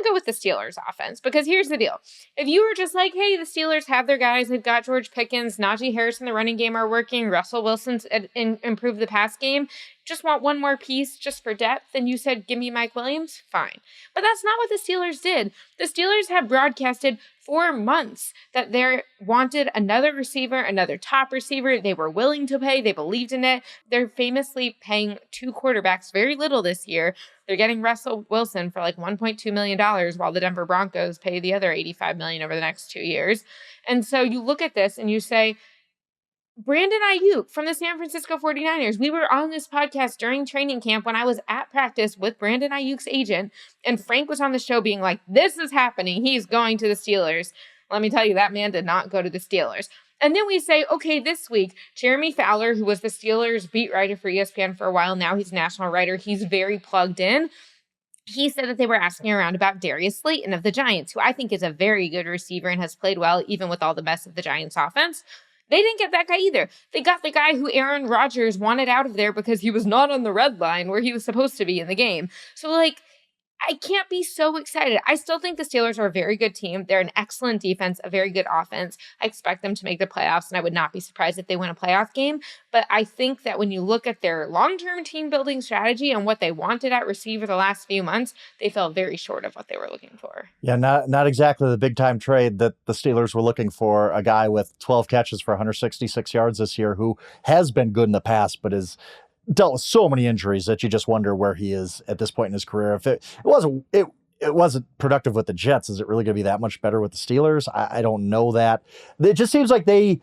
go with the Steelers offense, because here's the deal. If you were just like, hey, the Steelers have their guys, they've got George Pickens, Najee Harris in the running game are working, Russell Wilson's improved the pass game, just want one more piece just for depth, and you said, give me Mike Williams, fine. But that's not what the Steelers did. The Steelers have broadcasted for months that they wanted another receiver, another top receiver. They were willing to pay. They believed in it. They're famously paying 2 quarterbacks very little this year. They're getting Russell Wilson for like $1.2 million while the Denver Broncos pay the other $85 million over the next 2 years. And so you look at this and you say, Brandon Ayuk from the San Francisco 49ers. We were on this podcast during training camp when I was at practice with Brandon Ayuk's agent, and Frank was on the show being like, this is happening. He's going to the Steelers. Let me tell you, that man did not go to the Steelers. And then we say, okay, this week, Jeremy Fowler, who was the Steelers beat writer for ESPN for a while now, he's a national writer. He's very plugged in. He said that they were asking around about Darius Slayton of the Giants, who I think is a very good receiver and has played well, even with all the mess of the Giants offense. They didn't get that guy either. They got the guy who Aaron Rodgers wanted out of there because he was not on the red line where he was supposed to be in the game. So, like, I can't be so excited. I still think the Steelers are a very good team. They're an excellent defense, a very good offense. I expect them to make the playoffs, and I would not be surprised if they win a playoff game. But I think that when you look at their long-term team-building strategy and what they wanted at receiver the last few months, they fell very short of what they were looking for. Yeah, not exactly the big-time trade that the Steelers were looking for, a guy with 12 catches for 166 yards this year who has been good in the past, but is dealt with so many injuries that you just wonder where he is at this point in his career. If it wasn't productive with the Jets, is it really going to be that much better with the Steelers? I don't know that. It just seems like they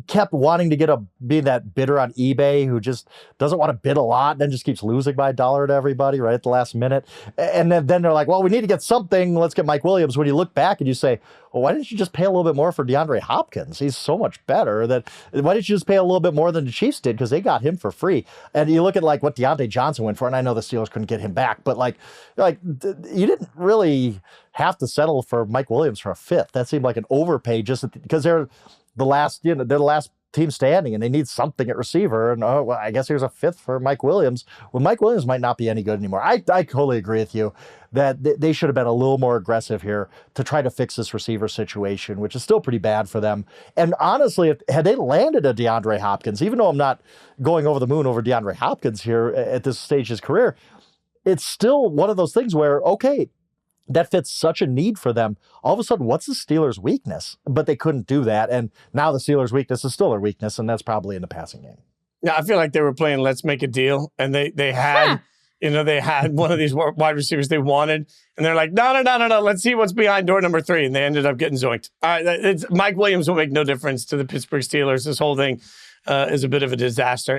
kept wanting to be that bidder on eBay who just doesn't want to bid a lot and then just keeps losing by $1 to everybody right at the last minute. And then they're like, well, we need to get something. Let's get Mike Williams. When you look back and you say, well, why didn't you just pay a little bit more for DeAndre Hopkins? He's so much better. Why didn't you just pay a little bit more than the Chiefs did? Because they got him for free. And you look at like what Deontay Johnson went for, and I know the Steelers couldn't get him back, but like you didn't really have to settle for Mike Williams for a fifth. That seemed like an overpay just because they're the last team standing and they need something at receiver. And I guess here's a fifth for Mike Williams. Well, Mike Williams might not be any good anymore. I totally agree with you that they should have been a little more aggressive here to try to fix this receiver situation, which is still pretty bad for them. And honestly, had they landed a DeAndre Hopkins, even though I'm not going over the moon over DeAndre Hopkins here at this stage of his career, it's still one of those things where, okay, that fits such a need for them. All of a sudden, what's the Steelers' weakness? But they couldn't do that. And now the Steelers' weakness is still their weakness, and that's probably in the passing game. Yeah, I feel like they were playing let's make a deal, and they had they had one of these wide receivers they wanted, and they're like, no, let's see what's behind door number 3, and they ended up getting zoinked. Mike Williams will make no difference to the Pittsburgh Steelers. This whole thing is a bit of a disaster.